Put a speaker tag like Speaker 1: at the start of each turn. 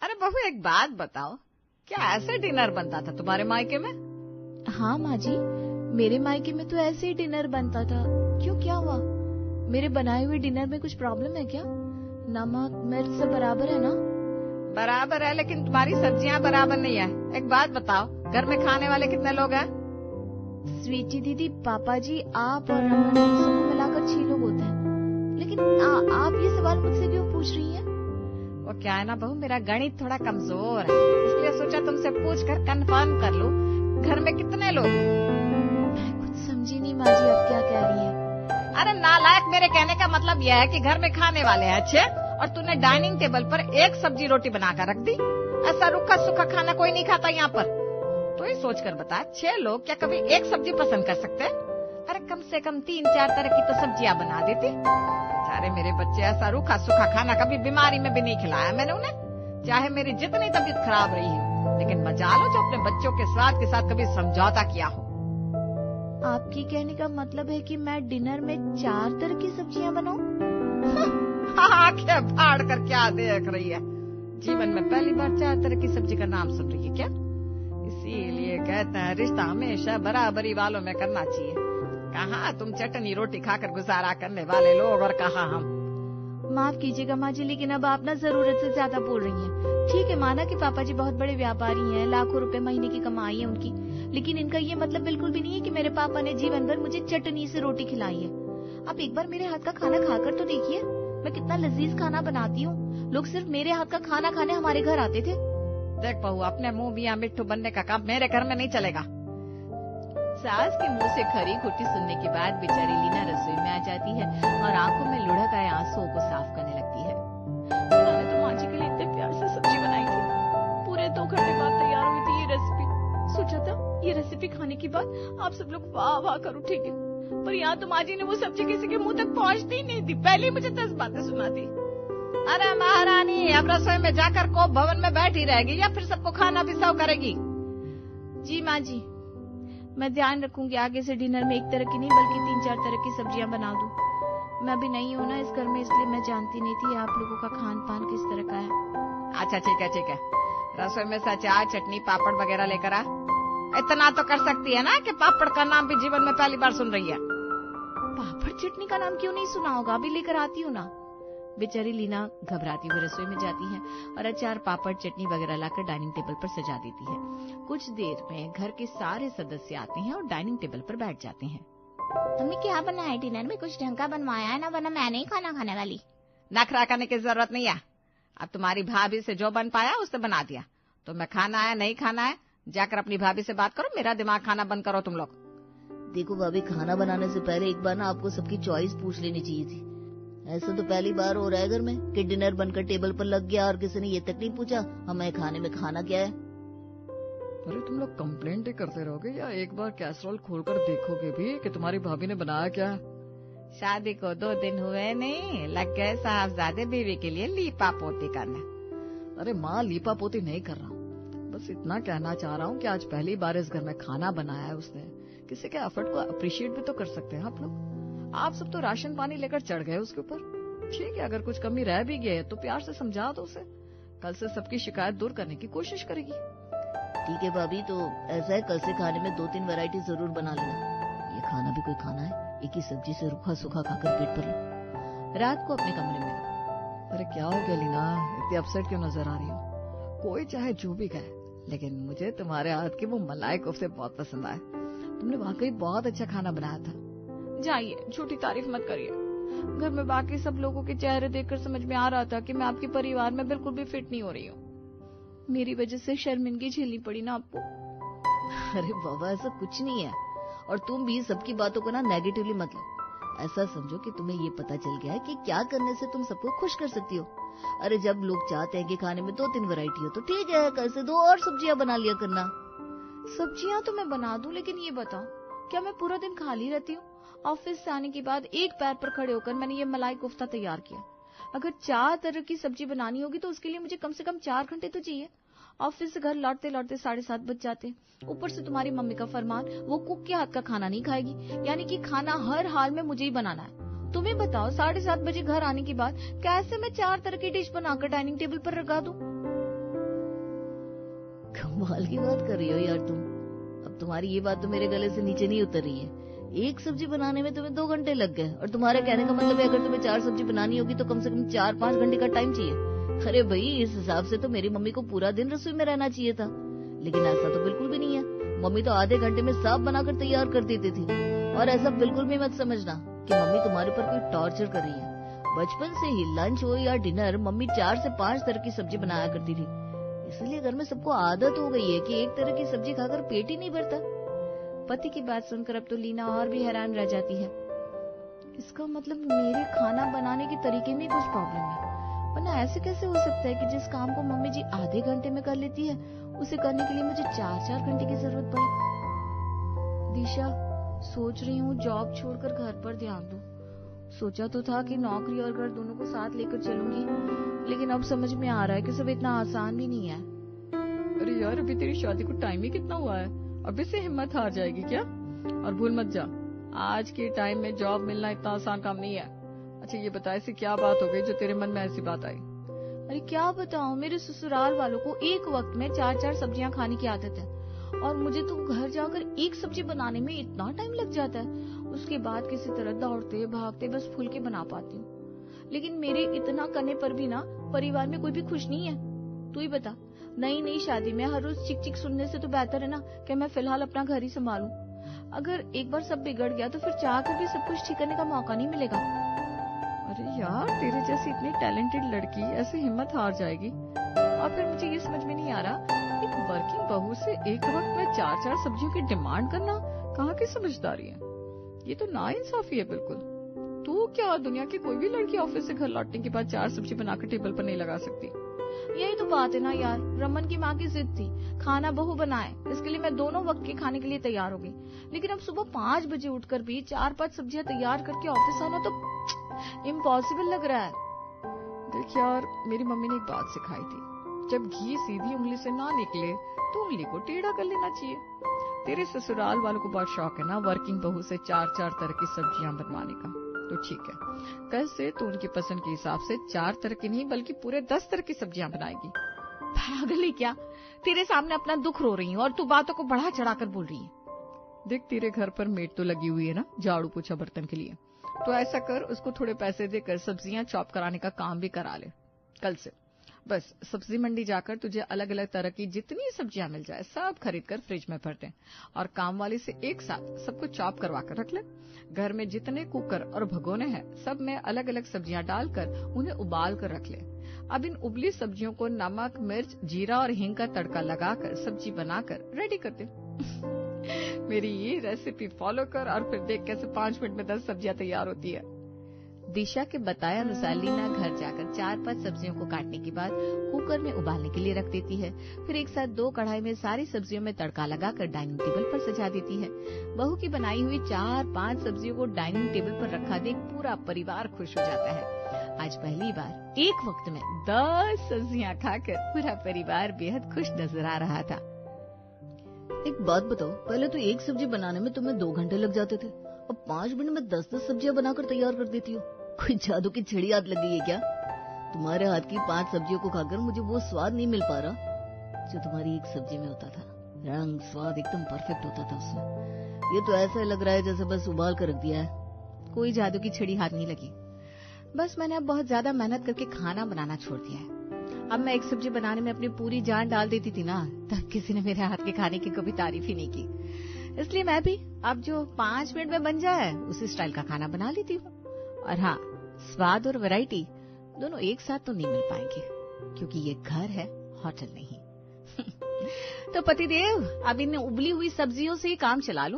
Speaker 1: अरे बहू, एक बात बताओ, क्या ऐसे डिनर बनता था तुम्हारे मायके में?
Speaker 2: हाँ माँ जी, मेरे मायके में तो ऐसे ही डिनर बनता था। क्यों, क्या हुआ? मेरे बनाए हुए डिनर में कुछ प्रॉब्लम है क्या? नमक मिर्च सब बराबर है ना?
Speaker 1: बराबर है, लेकिन तुम्हारी सब्जियां बराबर नहीं है। एक बात बताओ, घर में खाने वाले कितने लोग हैं?
Speaker 2: स्वीटी दीदी, पापा जी, आप और रमन सबको मिलाकर 6 लोग होते हैं। लेकिन आप ये सवाल मुझसे क्यों पूछ रही हैं?
Speaker 1: वो क्या है ना बहू, मेरा गणित थोड़ा कमजोर है, इसलिए सोचा तुमसे पूछ कर कंफर्म कर लूं, घर में कितने लोग हैं?
Speaker 2: मैं कुछ समझी नहीं माँ जी, आप क्या कह रही हैं?
Speaker 1: अरे नालायक, मेरे कहने का मतलब यह है कि घर में खाने वाले हैं 6 और तूने डाइनिंग टेबल पर एक सब्जी रोटी बनाकर रख दी। ऐसा रूखा सूखा खाना कोई नहीं खाता यहाँ पर। तो ये सोच कर बता, 6 लोग क्या कभी एक सब्जी पसंद कर सकते? अरे कम से कम 3-4 तरह की तो सब्जियां बना देती। बेचारे मेरे बच्चे, ऐसा रूखा सूखा खाना कभी बीमारी में भी नहीं खिलाया मैंने उन्हें, चाहे मेरी जितनी तबीयत खराब रही हो। लेकिन मजा लो जो अपने बच्चों के स्वाद के साथ कभी समझौता किया हो।
Speaker 2: आपकी कहने का मतलब है कि मैं डिनर में 4 तरह की सब्जियां बनाऊं?
Speaker 1: आंखें फाड़ कर क्या देख रही है? जीवन में पहली बार 4 तरह की सब्जी का नाम सुन रही है क्या? इसीलिए कहते हैं रिश्ता हमेशा बराबरी वालों में करना चाहिए। कहाँ तुम चटनी रोटी खाकर गुजारा करने वाले लोग और कहाँ हम।
Speaker 2: माफ कीजिएगा माँ जी, लेकिन अब आप ना जरूरत से ज्यादा बोल रही हैं। ठीक है, माना कि पापा जी बहुत बड़े व्यापारी हैं, लाखों रुपए महीने की कमाई है उनकी, लेकिन इनका ये मतलब बिल्कुल भी नहीं है कि मेरे पापा ने जीवन भर मुझे चटनी से रोटी खिलाई है। आप एक बार मेरे हाथ का खाना खाकर तो देखिए, मैं कितना लजीज खाना बनाती हूँ। लोग सिर्फ मेरे हाथ का खाना खाने हमारे घर आते थे।
Speaker 1: देख बहू, अपने मुंह मियां मिट्ठू बनने का काम मेरे घर में नहीं चलेगा।
Speaker 2: सास के मुंह से खरी खोटी सुनने के बाद बेचारी लीना रसोई में आ जाती है और आंखों में लुढ़क आए आंसुओं को साफ करने लगती है। मैंने तो माँ जी के लिए इतने प्यार से सब्जी बनाई थी, पूरे 2 घंटे बाद तैयार हुई थी ये रेसिपी। सोचा था ये रेसिपी खाने के बाद आप सब लोग वाह वाह कर उठेंगे, पर यहाँ तो माँ जी ने वो सब्जी किसी के मुंह तक पहुँचती ही नहीं थी, पहले ही मुझे 10 बातें सुनाती।
Speaker 1: अरे महारानी, अब रसोई में जाकर कोप भवन में बैठी रहेगी या फिर सबको खाना भी सर्व करेगी?
Speaker 2: जी माँ जी, मैं ध्यान रखूंगी आगे से डिनर में एक तरह की नहीं बल्कि 3-4 तरह की सब्जियां बना दूं। मैं अभी नहीं हूं ना इस घर में, इसलिए मैं जानती नहीं थी आप लोगों का खान पान किस तरह का है।
Speaker 1: अच्छा ठीक है, रसोई में से अचार चटनी पापड़ वगैरह लेकर आ। इतना तो कर सकती है ना कि पापड़ का नाम भी जीवन में पहली बार सुन रही है।
Speaker 2: पापड़ चटनी का नाम क्यों नहीं सुना होगा, अभी लेकर आती हूँ ना। बेचारी लीना घबराती हुई रसोई में जाती है और अचार पापड़ चटनी वगैरह लाकर डाइनिंग टेबल पर सजा देती है। कुछ देर में घर के सारे सदस्य आते हैं और डाइनिंग टेबल पर बैठ जाते हैं।
Speaker 3: तुमने क्या बनाया है डिनर में? कुछ ढंग का बनवाया है ना, वरना मैं नहीं खाना खाने वाली।
Speaker 1: नखरा करने की जरूरत नहीं है। अब तुम्हारी भाभी से जो बन पाया उसने बना दिया। तुम्हें खाना है नहीं खाना है, जाकर अपनी भाभी से बात करो, मेरा दिमाग खाना बंद करो तुम लोग।
Speaker 4: देखो भाभी, खाना बनाने से पहले एक बार ना आपको सबकी चॉइस पूछ लेनी चाहिए थी। ऐसा तो पहली बार हो रहा है घर में कि डिनर बनकर टेबल पर लग गया और किसी ने ये तक नहीं पूछा हमें खाने में खाना क्या है।
Speaker 1: अरे तुम लोग कंप्लेंट ही करते रहोगे या एक बार कैसरोल खोलकर देखोगे भी कि तुम्हारी भाभी ने बनाया क्या? शादी को 2 दिन हुए नहीं, लग गए साहबजादे बीवी के लिए लीपा पोती करने। अरे माँ, लीपा पोती नहीं कर रहा हूँ, बस इतना कहना चाह रहा हूँ कि आज पहली बार इस घर में खाना बनाया है उसने। किसी के एफर्ट को अप्रिशिएट भी तो कर सकते हैं आप लोग। आप सब तो राशन पानी लेकर चढ़ गए उसके ऊपर। ठीक है, अगर कुछ कमी रह भी गई है तो प्यार से समझा दो उसे, कल से सबकी शिकायत दूर करने की कोशिश करेगी।
Speaker 4: ठीक है भाभी, तो ऐसा है कल से खाने में 2-3 वैरायटी जरूर बना लेना। ये खाना भी कोई खाना है? एक ही सब्जी से रूखा सूखा खाकर पेट भर लो।
Speaker 2: रात को अपने कमरे में।
Speaker 1: अरे क्या हो गया लीना, इतनी अपसेट क्यों नजर आ रही हो? कोई चाहे जो भी कहे, लेकिन मुझे तुम्हारे हाथ की वो मलाई कोफ्ते बहुत पसंद आए। तुमने वाकई बहुत अच्छा खाना बनाया था।
Speaker 2: जाइए, झूठी तारीफ मत करिए। घर में बाकी सब लोगों के चेहरे देखकर समझ में आ रहा था कि मैं आपके परिवार में बिल्कुल भी फिट नहीं हो रही हूँ। मेरी वजह से शर्मिंदगी झेलनी पड़ी ना आपको।
Speaker 4: अरे बाबा, ऐसा कुछ नहीं है। और तुम भी सबकी बातों को ना नेगेटिवली मत लो। ऐसा समझो कि तुम्हें ये पता चल गया है कि क्या करने से तुम सबको खुश कर सकती हो। अरे जब लोग चाहते हैं कि खाने में 2-3 वैरायटी हो तो ठीक है, कल से 2 और सब्जियां बना लिया करना।
Speaker 2: सब्जियां तो मैं बना दूं, लेकिन ये बताओ, क्या मैं पूरा दिन खाली रहती हूँ? ऑफिस से आने के बाद एक पैर पर खड़े होकर मैंने ये मलाई कोफ्ता तैयार किया। अगर 4 तरह की सब्जी बनानी होगी तो उसके लिए मुझे कम से कम 4 घंटे तो चाहिए। ऑफिस से घर लौटते लौटते 7:30 बज जाते। ऊपर से तुम्हारी मम्मी का फरमान, वो कुक के हाथ का खाना नहीं खाएगी, यानी कि खाना हर हाल में मुझे ही बनाना है। तुम्हें बताओ, 7:30 बजे घर आने के बाद कैसे मैं 4 तरह की डिश बनाकर डाइनिंग टेबल पर लगा दूं?
Speaker 4: कमाल की बात कर रही हो यार तुम। अब तुम्हारी ये बात तो मेरे गले से नीचे नहीं उतर रही है। एक सब्जी बनाने में तुम्हें 2 घंटे लग गए, और तुम्हारे कहने का मतलब है अगर तुम्हें 4 सब्जी बनानी होगी तो कम से कम 4-5 घंटे का टाइम चाहिए। अरे भाई, इस हिसाब से तो मेरी मम्मी को पूरा दिन रसोई में रहना चाहिए था, लेकिन ऐसा तो बिल्कुल भी नहीं है। मम्मी तो आधे घंटे में साफ बनाकर तैयार कर देती थी। और ऐसा बिल्कुल भी मत समझना कि मम्मी तुम्हारे ऊपर कोई टॉर्चर कर रही है। बचपन से ही लंच हो या डिनर, मम्मी 4 से 5 तरह की सब्जी बनाया करती थी, इसलिए घर में सबको आदत हो गई है कि एक तरह की सब्जी खाकर पेट ही नहीं भरता।
Speaker 2: पति की बात सुनकर अब तो लीना और भी हैरान रह जाती है। इसका मतलब मेरे खाना बनाने के तरीके में कुछ प्रॉब्लम है, वरना ऐसे कैसे हो सकता है कि जिस काम को मम्मी जी आधे घंटे में कर लेती है, उसे करने के लिए मुझे 4-4 घंटे की जरूरत पड़े। दिशा, सोच रही हूँ जॉब छोड़कर घर पर ध्यान दूं। सोचा तो था कि नौकरी और घर दोनों को साथ लेकर चलूंगी, लेकिन अब समझ में आ रहा है कि सब इतना आसान भी नहीं है।
Speaker 1: अरे यार, अभी तेरी शादी को टाइम ही कितना हुआ है, अभी से हिम्मत हार जाएगी क्या? और भूल मत जा, आज के टाइम में जॉब मिलना इतना आसान काम नहीं है। अच्छा ये बता, ऐसी क्या बात हो गई जो तेरे मन में ऐसी बात आई?
Speaker 2: अरे क्या बताऊं, मेरे ससुराल वालों को एक वक्त में 4-4 सब्जियां खाने की आदत है, और मुझे तो घर जाकर एक सब्जी बनाने में इतना टाइम लग जाता है। उसके बाद किसी तरह दौड़ते भागते बस फुल्के बना पाती हूँ। लेकिन मेरे इतना करने पर भी ना परिवार में कोई भी खुश नहीं है। तू ही बता, नई नई शादी में हर रोज चिक चिक सुनने से तो बेहतर है ना कि मैं फिलहाल अपना घर ही संभालूं। अगर एक बार सब बिगड़ गया तो फिर चाहकर भी सब कुछ ठीक करने का मौका नहीं मिलेगा।
Speaker 1: अरे यार, तेरे जैसी इतनी टैलेंटेड लड़की ऐसे हिम्मत हार जाएगी? और फिर मुझे ये समझ में नहीं आ रहा, एक वर्किंग बहू से एक वक्त में 4-4 सब्जियों की डिमांड करना कहाँ की समझदारी है? ये तो नाइंसाफी है बिल्कुल। तू क्या, दुनिया की कोई भी लड़की ऑफिस से घर लौटने के बाद 4 सब्जी बनाकर टेबल पर नहीं लगा सकती?
Speaker 2: यही तो बात है ना यार, रमन की माँ की जिद थी खाना बहू बनाए, इसके लिए मैं दोनों वक्त के खाने के लिए तैयार हो गई। लेकिन अब सुबह 5 बजे उठकर भी 4-5 सब्जियां तैयार करके ऑफिस आना तो इम्पॉसिबल लग रहा है।
Speaker 1: देख यार, मेरी मम्मी ने एक बात सिखाई थी, जब घी सीधी उंगली से ना निकले तो उंगली को टेढ़ा कर लेना चाहिए। तेरे ससुराल वालों को बहुत शौक है ना वर्किंग बहू से 4-4 तरह की सब्जियां बनवाने का, तो ठीक है, कल से तो उनकी पसंद के हिसाब से 4 तरह की नहीं बल्कि पूरे 10 तरह की सब्जियां बनाएगी।
Speaker 2: पागल है क्या? तेरे सामने अपना दुख रो रही हूँ और तू बातों को बढ़ा चढ़ाकर बोल रही है।
Speaker 1: देख, तेरे घर पर मेड तो लगी हुई है ना झाड़ू पोछा बर्तन के लिए, तो ऐसा कर, उसको थोड़े पैसे देकर सब्जियां चॉप कराने का काम भी करा ले कल से। बस सब्जी मंडी जाकर तुझे अलग अलग तरह की जितनी सब्जियां मिल जाए सब खरीद कर फ्रिज में भर दे, और काम वाली से एक साथ सबको चॉप करवा कर रख ले। घर में जितने कुकर और भगोने हैं सब में अलग अलग सब्जियां डालकर उन्हें उबाल कर रख ले। अब इन उबली सब्जियों को नमक, मिर्च, जीरा और हींग का तड़का लगाकर सब्जी बनाकर रेडी कर दे। मेरी ये रेसिपी फॉलो कर और फिर देख कैसे 5 मिनट में 10 सब्जियां तैयार होती है।
Speaker 2: दिशा के बताए अनुसार लीना घर जाकर 4-5 सब्जियों को काटने के बाद कुकर में उबालने के लिए रख देती है। फिर एक साथ 2 कढ़ाई में सारी सब्जियों में तड़का लगाकर डाइनिंग टेबल पर सजा देती है। बहू की बनाई हुई 4-5 सब्जियों को डाइनिंग टेबल पर रखा देख पूरा परिवार खुश हो जाता है। आज पहली बार एक वक्त में 10 सब्जियां खाकर पूरा परिवार बेहद खुश नजर आ रहा था।
Speaker 4: एक बात बताओ, पहले तो एक सब्जी बनाने में तुम्हें 2 घंटे लग जाते थे, अब 5 मिनट में 10-10 सब्जियां बनाकर तैयार कर देती हो। कोई जादू की छड़ी हाथ लग गई है क्या? तुम्हारे हाथ की 5 सब्जियों को खाकर मुझे वो स्वाद नहीं मिल पा रहा जो तुम्हारी एक सब्जी में होता था। रंग स्वाद एकदम परफेक्ट होता था उसमें। ये तो ऐसा लग रहा है जैसे बस उबाल कर रख दिया है।
Speaker 2: कोई जादू की छड़ी हाथ नहीं लगी, बस मैंने अब बहुत ज्यादा मेहनत करके खाना बनाना छोड़ दिया है। अब मैं एक सब्जी बनाने में अपनी पूरी जान डाल देती थी ना, तब किसी ने मेरे हाथ के खाने की कभी तारीफ ही नहीं की। इसलिए मैं भी अब जो 5 मिनट में बन जाए उसी स्टाइल का खाना बना लेती हूँ। और हाँ, स्वाद और वैरायटी दोनों एक साथ तो नहीं मिल पाएंगे, क्योंकि ये घर है, होटल नहीं। तो पतिदेव, अब इन उबली हुई सब्जियों से ही काम चला लो,